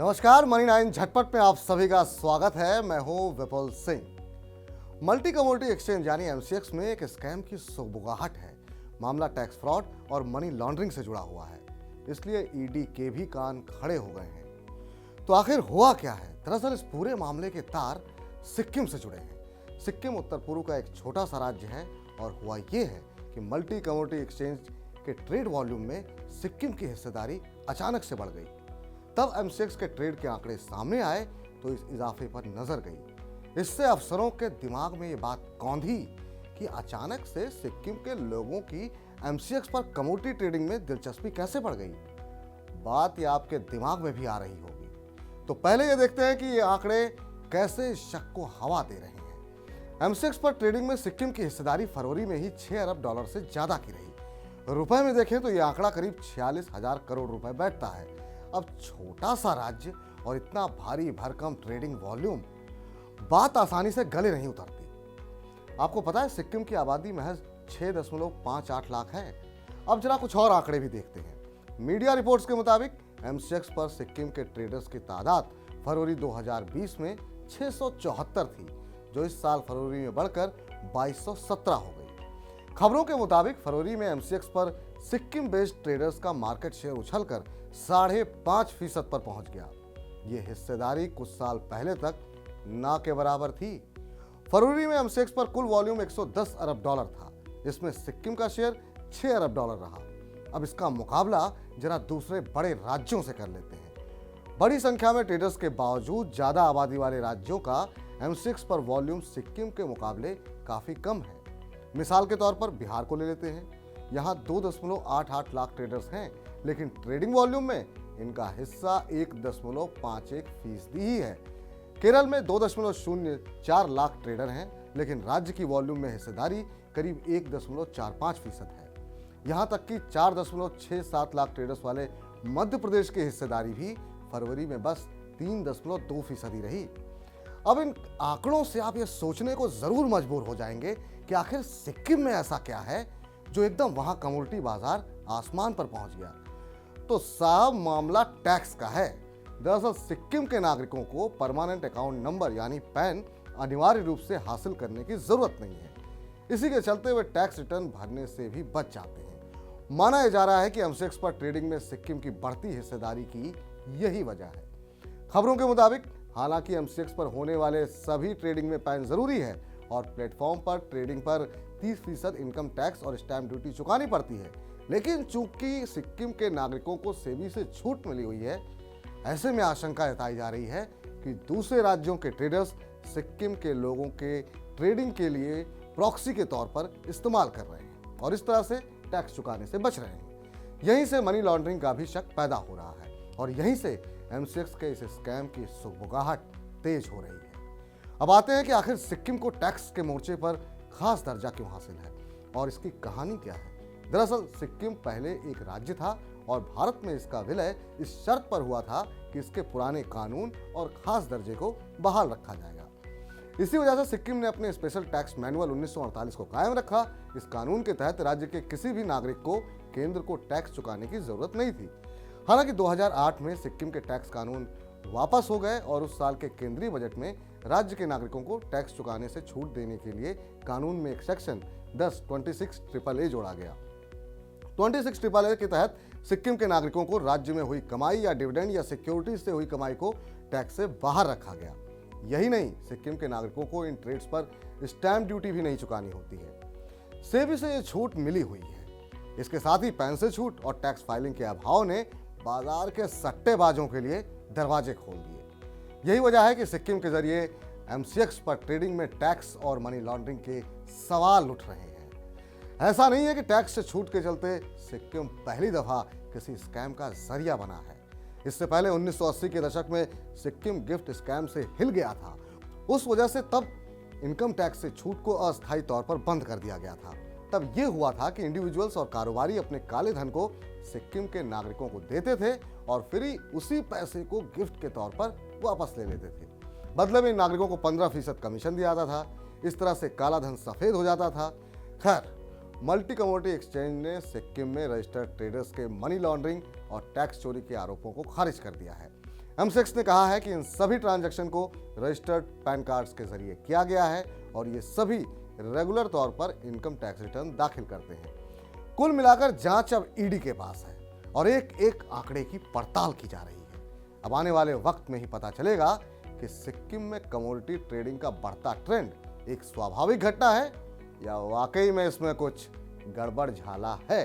नमस्कार, मनी 9 झटपट में आप सभी का स्वागत है। मैं हूं विपुल सिंह। मल्टी कमोडिटी एक्सचेंज यानी एमसीएक्स में एक स्कैम की सुगबुगाहट है। मामला टैक्स फ्रॉड और मनी लॉन्ड्रिंग से जुड़ा हुआ है, इसलिए ईडी के भी कान खड़े हो गए हैं। तो आखिर हुआ क्या है? दरअसल इस पूरे मामले के तार सिक्किम से जुड़े हैं। सिक्किम उत्तर पूर्व का एक छोटा सा राज्य है और हुआ ये है कि मल्टी कमोडिटी एक्सचेंज के ट्रेड वॉल्यूम में सिक्किम की हिस्सेदारी अचानक से बढ़ गई। तब एमसीएक्स के ट्रेड के आंकड़े सामने आए तो इस इजाफे पर नजर गई। इससे अफसरों के दिमाग में ये बात कौंधी कि अचानक से सिक्किम के लोगों की एमसीएक्स पर कमोडिटी ट्रेडिंग में दिलचस्पी कैसे बढ़ गई। बात ये आपके दिमाग में भी आ रही होगी। तो पहले ये देखते हैं कि ये आंकड़े कैसे शक को हवा दे रहे हैं। एमसीएक्स पर ट्रेडिंग में सिक्किम की हिस्सेदारी फरवरी में ही 6 अरब डॉलर से ज्यादा की रही। रुपए में देखें तो ये आंकड़ा करीब 46,000 करोड़ रुपए बैठता है। अब छोटा सा राज्य और इतना भारी भरकम ट्रेडिंग वॉल्यूम, बात आसानी से गले नहीं उतरती। आपको पता है सिक्किम की आबादी महज 6.58 लाख है। अब जरा कुछ और आंकड़े भी देखते हैं। मीडिया रिपोर्ट्स के मुताबिक एमसीएक्स पर सिक्किम के ट्रेडर्स की तादाद फरवरी 2020 में 674 थी, जो इस साल फरवरी में बढ़कर 2217 हो गई। खबरों के मुताबिक फरवरी में एमसीएक्स पर सिक्किम बेस्ड ट्रेडर्स का मार्केट शेयर उछलकर 5.5% पर पहुंच गया। ये हिस्सेदारी कुछ साल पहले तक ना के बराबर थी। फरवरी में एमसीएक्स पर कुल वॉल्यूम 110 अरब डॉलर था। इसमें सिक्किम का शेयर 6 अरब डॉलर रहा। अब इसका मुकाबला जरा दूसरे बड़े राज्यों से कर लेते हैं। बड़ी संख्या में ट्रेडर्स के बावजूद ज्यादा आबादी वाले राज्यों का एमसीएक्स पर वॉल्यूम सिक्किम के मुकाबले काफी कम है। मिसाल के तौर पर बिहार को ले लेते हैं। यहाँ 2.88 लाख ट्रेडर्स हैं, लेकिन ट्रेडिंग वॉल्यूम में इनका हिस्सा 1.51% ही है। केरल में 2.04 लाख ट्रेडर हैं, लेकिन राज्य की वॉल्यूम में हिस्सेदारी करीब 1.45% है। यहाँ तक कि 4.67 लाख ट्रेडर्स वाले मध्य प्रदेश की हिस्सेदारी भी फरवरी में बस 3.2% रही। अब इन आंकड़ों से आप ये सोचने को जरूर मजबूर हो जाएंगे कि आखिर सिक्किम में ऐसा क्या है जो एकदम वहां कमोडिटी बाजार आसमान पर पहुंच गया। तो साहब, मामला टैक्स का है। दरअसल सिक्किम के नागरिकों को परमानेंट अकाउंट नंबर यानी पैन अनिवार्य रूप से हासिल करने की जरूरत नहीं है। इसी के चलते वे टैक्स रिटर्न भरने से भी बच जाते हैं। माना जा रहा है कि एमसीएक्स पर ट्रेडिंग में सिक्किम की बढ़ती हिस्सेदारी की यही वजह है। खबरों के मुताबिक हालांकि एमसीएक्स पर होने वाले सभी ट्रेडिंग में पैन जरूरी है और प्लेटफॉर्म पर ट्रेडिंग पर 30% इनकम टैक्स और स्टैंप ड्यूटी चुकानी पड़ती है, लेकिन चूंकि सिक्किम के नागरिकों को सेबी से छूट मिली हुई है, ऐसे में आशंका जताई जा रही है कि दूसरे राज्यों के ट्रेडर्स सिक्किम के लोगों के ट्रेडिंग के लिए प्रॉक्सी के तौर पर इस्तेमाल कर रहे हैं और इस तरह से टैक्स चुकाने से बच रहे हैं। यहीं से मनी लॉन्ड्रिंग का भी शक पैदा हो रहा है और यहीं से एमसीएक्स के इस स्कैम की सुगबुगाहट तेज हो रही है। अब आते हैं कि आखिर सिक्किम को टैक्स के मोर्चे पर खास दर्जा क्यों हासिल है और इसकी कहानी क्या है। दरअसल सिक्किम पहले एक राज्य था और भारत में इसका विलय इस शर्त पर हुआ था कि इसके पुराने कानून और खास दर्जे को बहाल रखा जाएगा। इसी वजह से सिक्किम ने अपने स्पेशल टैक्स मैनुअल 1948 को कायम रखा। इस कानून के तहत राज्य के किसी भी नागरिक को केंद्र को टैक्स चुकाने की जरूरत नहीं थी। हालांकि 2008 में सिक्किम के टैक्स कानून वापस हो गए और उस साल के केंद्रीय बजट में राज्य के नागरिकों को टैक्स चुकाने से छूट देने के लिए कानून में एक सेक्शन 10(26)AAA जोड़ा गया। 26(AAA के तहत सिक्किम के नागरिकों को राज्य में हुई कमाई या डिविडेंड या सिक्योरिटी से हुई कमाई को टैक्स से बाहर रखा गया। यही नहीं, सिक्किम के नागरिकों को इन ट्रेड्स पर स्टैंप ड्यूटी भी नहीं चुकानी होती है। सेबी से ये छूट मिली हुई है। इसके साथ ही पैन से छूट और टैक्स फाइलिंग के अभाव ने बाजार के सट्टेबाजों के लिए दरवाजे खोल दिए। यही वजह है कि सिक्किम के जरिए एमसीएक्स पर ट्रेडिंग में टैक्स और मनी लॉन्ड्रिंग के सवाल उठ रहे हैं। ऐसा नहीं है कि टैक्स से छूट के चलते सिक्किम पहली दफा किसी स्कैम का जरिया बना है। इससे पहले 1980 के दशक में सिक्किम गिफ्ट स्कैम से हिल गया था। उस वजह से तब इनकम टैक्स से छूट को अस्थायी तौर पर बंद कर दिया गया था। तब यह हुआ था कि इंडिविजुअल्स और कारोबारी अपने काले धन को सिक्किम के नागरिकों को देते थे और फिर ही उसी पैसे को गिफ्ट के तौर पर वापस ले लेते थे। बदले में इन नागरिकों को 15% कमीशन दिया जाता था। इस तरह से काला धन सफेद हो जाता था। खैर, मल्टी कमोडिटी एक्सचेंज ने सिक्किम में रजिस्टर्ड ट्रेडर्स के मनी लॉन्ड्रिंग और टैक्स चोरी के आरोपों को खारिज कर दिया है। एमसेक्स ने कहा है कि इन सभी ट्रांजैक्शन को रजिस्टर्ड पैन कार्ड्स के जरिए किया गया है और ये सभी रेगुलर तौर पर इनकम टैक्स रिटर्न दाखिल करते हैं। कुल मिलाकर जांच अब ईडी के पास है और एक एक आंकड़े की पड़ताल की जा रही है। अब आने वाले वक्त में ही पता चलेगा कि सिक्किम में कमोडिटी ट्रेडिंग का बढ़ता ट्रेंड एक स्वाभाविक घटना है या वाकई में इसमें कुछ गड़बड़ झाला है।